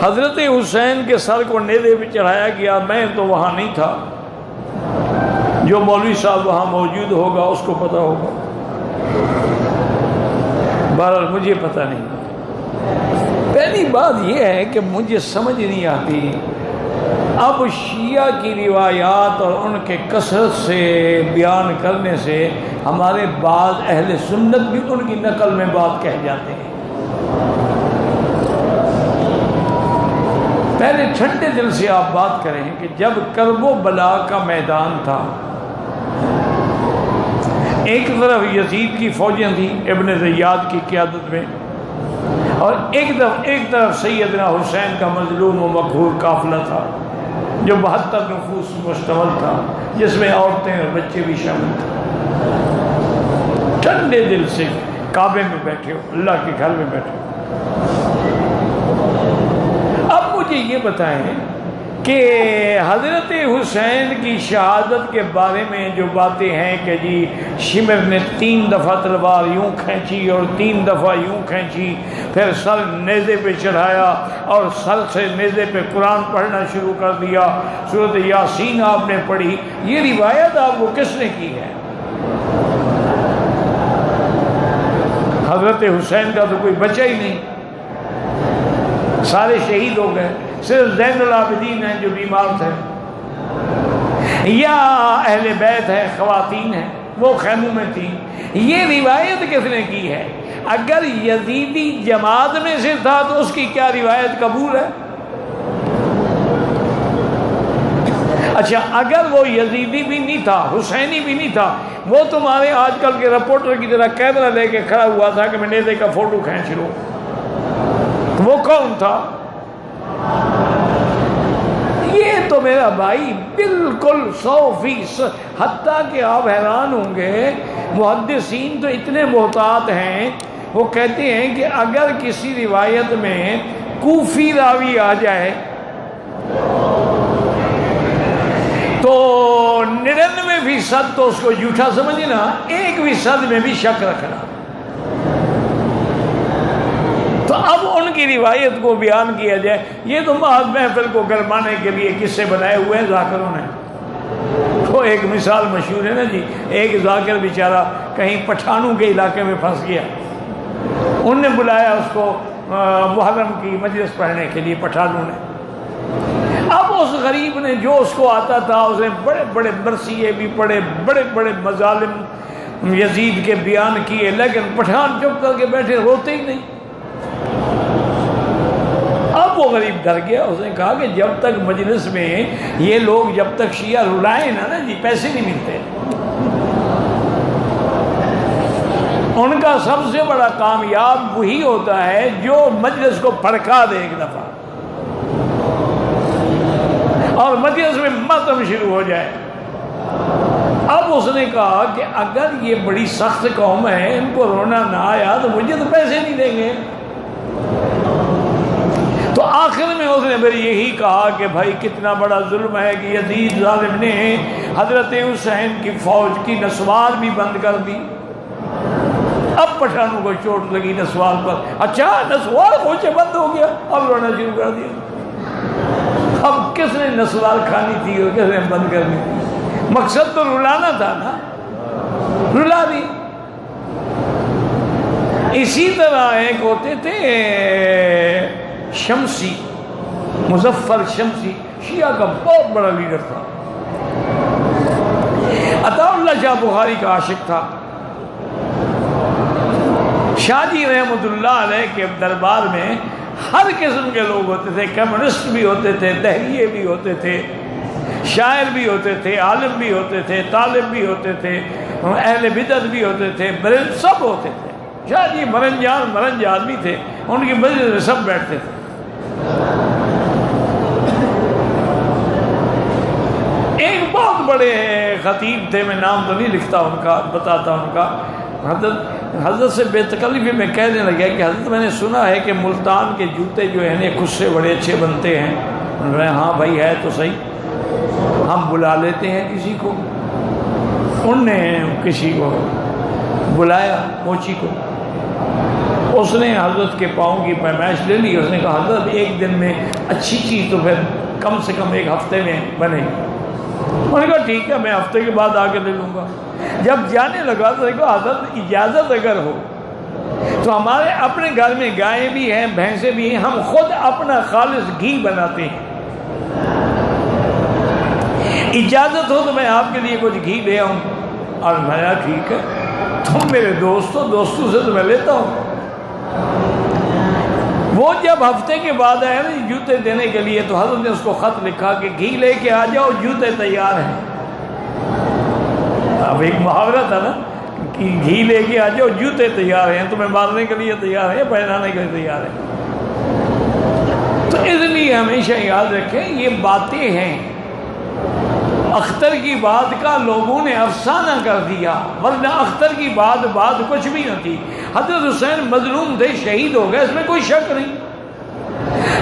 حضرت حسین کے سر کو نیزے پہ چڑھایا گیا، میں تو وہاں نہیں تھا، جو مولوی صاحب وہاں موجود ہوگا اس کو پتہ ہوگا، بہرحال مجھے پتہ نہیں۔ پہلی بات یہ ہے کہ مجھے سمجھ نہیں آتی، اب شیعہ کی روایات اور ان کے کثرت سے بیان کرنے سے ہمارے بعض اہل سنت بھی ان کی نقل میں بات کہہ جاتے ہیں۔ پہلے ٹھنڈے دل سے آپ بات کریں کہ جب کرب و بلا کا میدان تھا، ایک طرف یزید کی فوجیں تھیں ابن زیاد کی قیادت میں، اور ایک طرف سیدنا حسین کا مظلوم و مقہور قافلہ تھا جو 72 نفوس مشتمل تھا، جس میں عورتیں اور بچے بھی شامل تھے۔ ٹھنڈے دل سے کعبے میں بیٹھے ہو، اللہ کے گھر میں بیٹھے ہو۔ اب مجھے یہ بتائیں کہ حضرت حسین کی شہادت کے بارے میں جو باتیں ہیں کہ جی شمر نے 3 دفعہ تلوار یوں کھینچی اور 3 دفعہ یوں کھینچی، پھر سر نیزے پہ چڑھایا اور سر سے نیزے پہ قرآن پڑھنا شروع کر دیا، سورۃ یاسین آپ نے پڑھی، یہ روایت آپ کو کس نے کی ہے؟ حضرت حسین کا تو کوئی بچہ ہی نہیں، سارے شہید ہو گئے، صرف زین العابدین ہیں جو بیمار تھے، یا اہل بیت ہے، خواتین ہیں، وہ خیموں میں تھیں۔ یہ روایت کس نے کی ہے؟ اگر یزیدی جماعت میں سے تھا تو اس کی کیا روایت قبول ہے؟ اچھا اگر وہ یزیدی بھی نہیں تھا، حسینی بھی نہیں تھا، وہ تمہارے آج کل کے رپورٹر کی طرح کیمرہ لے کے کھڑا ہوا تھا کہ میں نیزے کا فوٹو کھینچ لوں، وہ کون تھا؟ یہ تو میرا بھائی بالکل 100%، حتیٰ کہ آپ حیران ہوں گے، محدثین تو اتنے محتاط ہیں، وہ کہتے ہیں کہ اگر کسی روایت میں کوفی راوی آ جائے تو 99% تو اس کو جھوٹا سمجھنا، 1% میں بھی شک رکھنا۔ تو اب ان کی روایت کو بیان کیا جائے، یہ تو محض محفل کو گرمانے کے لیے قصے بنائے ہوئے ہیں ذاکروں نے۔ تو ایک مثال مشہور ہے نا جی، ایک ذاکر بیچارہ کہیں پٹھانوں کے علاقے میں پھنس گیا، ان نے بلایا اس کو محرم کی مجلس پڑھنے کے لیے پٹھانوں نے۔ اب اس غریب نے جو اس کو آتا تھا، اس نے بڑے بڑے مرثیے بھی پڑھے، بڑے بڑے مظالم یزید کے بیان کیے، لیکن پٹھان چپ کر کے بیٹھے، روتے ہی نہیں۔ اب وہ غریب ڈر گیا، اس نے کہا کہ جب تک مجلس میں یہ لوگ جب تک شیعہ رلائیں نا جی، پیسے نہیں ملتے۔ ان کا سب سے بڑا کامیاب وہی ہوتا ہے جو مجلس کو پھڑکا دے ایک دفعہ اور مجلس میں ماتم شروع ہو جائے۔ اب اس نے کہا کہ اگر یہ بڑی سخت قوم ہے، ان کو رونا نہ آیا تو مجھے تو پیسے نہیں دیں گے۔ تو آخر میں اس نے پھر یہی کہا کہ بھائی کتنا بڑا ظلم ہے کہ یزید ظالم نے حضرت حسین کی فوج کی نسوار بھی بند کر دی۔ اب پٹھانوں کو چوٹ لگی نسوار پر، اچھا نسوار کھوچے بند ہو گیا، اب رونا شروع کر دیا۔ اب کس نے نسوار کھانی تھی اور کس نے بند کرنی تھی؟ مقصد تو رلانا تھا نا، رلا دی۔ اسی طرح ایک ہوتے تھے شمسی، مظفر شمسی، شیعہ کا بہت بڑا لیڈر تھا، عطا اللہ شاہ بخاری کا عاشق تھا۔ شاہ جی رحمۃ اللہ علیہ کے دربار میں ہر قسم کے لوگ ہوتے تھے، کمیونسٹ بھی ہوتے تھے، دہریے بھی ہوتے تھے، شاعر بھی ہوتے تھے، عالم بھی ہوتے تھے، طالب بھی ہوتے تھے، اہل بدعت بھی ہوتے تھے، سب ہوتے تھے۔ شاہ جی مرنج آدمی تھے، ان کی مجلس میں سب بیٹھتے تھے۔ ایک بہت بڑے خطیب تھے، میں نام تو نہیں لکھتا ان کا، بتاتا ان کا۔ حضرت سے بے تکلفی میں کہنے لگا کہ حضرت میں نے سنا ہے کہ ملتان کے جوتے جو ہیں خود سے بڑے اچھے بنتے ہیں۔ انہوں نے ہاں بھائی ہے تو صحیح، ہم بلا لیتے ہیں کسی کو۔ ان نے کسی کو بلایا، موچی کو، اس نے حضرت کے پاؤں کی پیمائش لے لی. اس نے کہا حضرت ایک دن میں اچھی چیز تو پھر کم سے کم ایک ہفتے میں بنے. انہوں نے کہا ٹھیک ہے میں ہفتے کے بعد آ کے لے لوں گا. جب جانے لگا تو کہا حضرت اجازت اگر ہو تو ہمارے اپنے گھر میں گائیں بھی ہیں بھینسیں بھی ہیں, ہم خود اپنا خالص گھی بناتے ہیں, اجازت ہو تو میں آپ کے لیے کچھ گھی لے آؤں. اور میں کہا ٹھیک ہے تم میرے دوستوں سے تو میں لیتا ہوں. وہ جب ہفتے کے بعد آیا نا جوتے دینے کے لیے تو حضرت نے اس کو خط لکھا کہ گھی لے کے آ جاؤ, جوتے تیار ہیں. اب ایک محاورہ تھا نا کہ گھی لے کے آ جاؤ, جوتے تیار ہیں, تمہیں مارنے کے لیے تیار ہیں, پہنانے کے لیے تیار ہیں. تو اس لیے ہمیشہ یاد رکھیں یہ باتیں ہیں. اختر کی بات کا لوگوں نے افسانہ کر دیا, ورنہ اختر کی بات کچھ بھی نہ تھی. حضرت حسین مظلوم تھے, شہید ہو گئے, اس میں کوئی شک نہیں.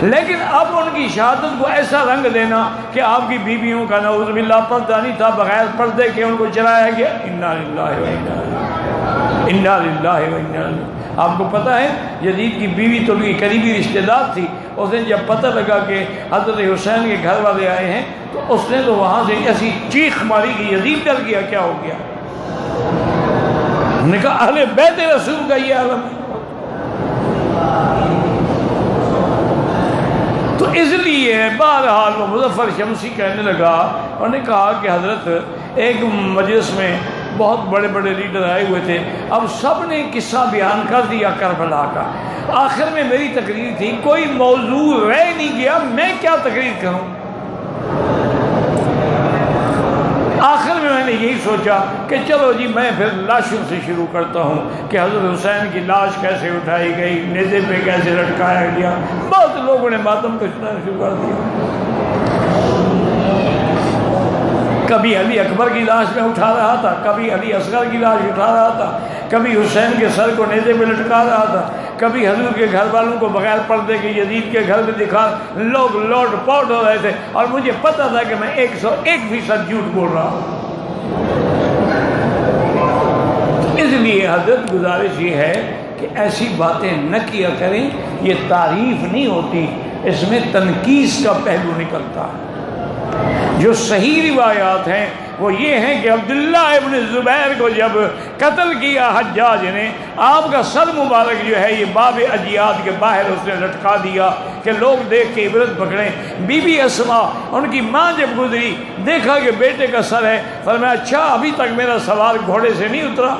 لیکن اب ان کی شہادت کو ایسا رنگ دینا کہ آپ کی بیویوں کا نعوذ باللہ پردہ نہیں تھا, بغیر پردے کے ان کو چلایا گیا. انا للہ و انا الیہ. آپ کو پتہ ہے یزید کی بیوی تو ان کی قریبی رشتہ دار تھی. اس نے جب پتہ لگا کہ حضرت حسین کے گھر والے آئے ہیں تو اس نے تو وہاں سے ایسی چیخ ماری کہ یزید ڈر گیا, کیا ہو گیا. نے کہا اہل بیت رسول کا یہ عالم ہے. تو اس لیے بہرحال وہ مظفر شمسی کہنے لگا, انہوں نے کہا کہ حضرت ایک مجلس میں بہت بڑے بڑے لیڈر آئے ہوئے تھے, اب سب نے قصہ بیان کر دیا کربلا کا. آخر میں میری تقریر تھی, کوئی موضوع رہ نہیں گیا, میں کیا تقریر کروں. آخر میں نے یہی سوچا کہ چلو جی میں پھر لاشوں سے شروع کرتا ہوں کہ حضرت حسین کی لاش کیسے اٹھائی گئی, نیزے پہ کیسے لٹکایا گیا. بہت لوگوں نے ماتم کو سنانا شروع کر دیا. کبھی علی اکبر کی لاش میں اٹھا رہا تھا, کبھی علی اصغر کی لاش اٹھا رہا تھا, کبھی حسین کے سر کو نیزے پہ لٹکا رہا تھا, کبھی حضور کے گھر والوں کو بغیر پردے کے یزید کے گھر میں دکھا. لوگ لوٹ پوٹ ہو رہے تھے اور مجھے پتہ تھا کہ میں 101% جھوٹ بول رہا ہوں. اس لیے حضرت گزارش یہ ہے کہ ایسی باتیں نہ کیا کریں, یہ تعریف نہیں ہوتی, اس میں تنقیص کا پہلو نکلتا ہے. جو صحیح روایات ہیں وہ یہ ہیں کہ عبداللہ ابن زبیر کو جب قتل کیا حجاج نے, آپ کا سر مبارک جو ہے یہ باب اجیاد کے باہر اس نے لٹکا دیا کہ لوگ دیکھ کے عبرت پکڑیں. بی بی اسماء ان کی ماں جب گزری, دیکھا کہ بیٹے کا سر ہے, فرمایا اچھا ابھی تک میرا سوار گھوڑے سے نہیں اترا.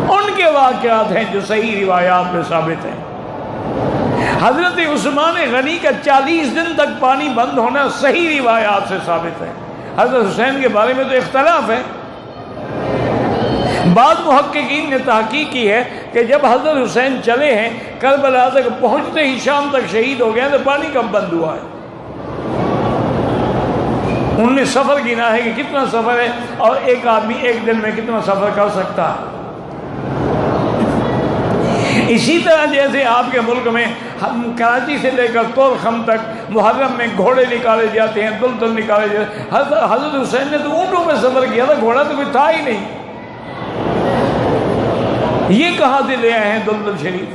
ان کے واقعات ہیں جو صحیح روایات میں ثابت ہیں. حضرت عثمان غنی کا 40 دن تک پانی بند ہونا صحیح روایات سے ثابت ہے. حضرت حسین کے بارے میں تو اختلاف ہے. بعض محققین نے تحقیق کی ہے کہ جب حضرت حسین چلے ہیں کربلا تک, پہنچتے ہی شام تک شہید ہو گئے, تو پانی کب بند ہوا ہے. انہوں نے سفر گنا ہے کہ کتنا سفر ہے اور ایک آدمی ایک دن میں کتنا سفر کر سکتا ہے. اسی طرح جیسے آپ کے ملک میں کراچی سے لے کر طورخم تک محرم میں گھوڑے نکالے جاتے ہیں, دلدل نکالے جاتے ہیں. حضرت حسین نے تو اونٹوں میں سفر کیا تھا, گھوڑا تو کوئی تھا ہی نہیں. یہ کہاں سے لے آئے ہیں دلدل شریف.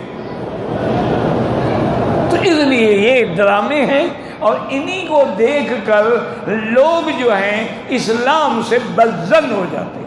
تو اس لیے یہ ڈرامے ہیں اور انہی کو دیکھ کر لوگ جو ہیں اسلام سے بدظن ہو جاتے ہیں.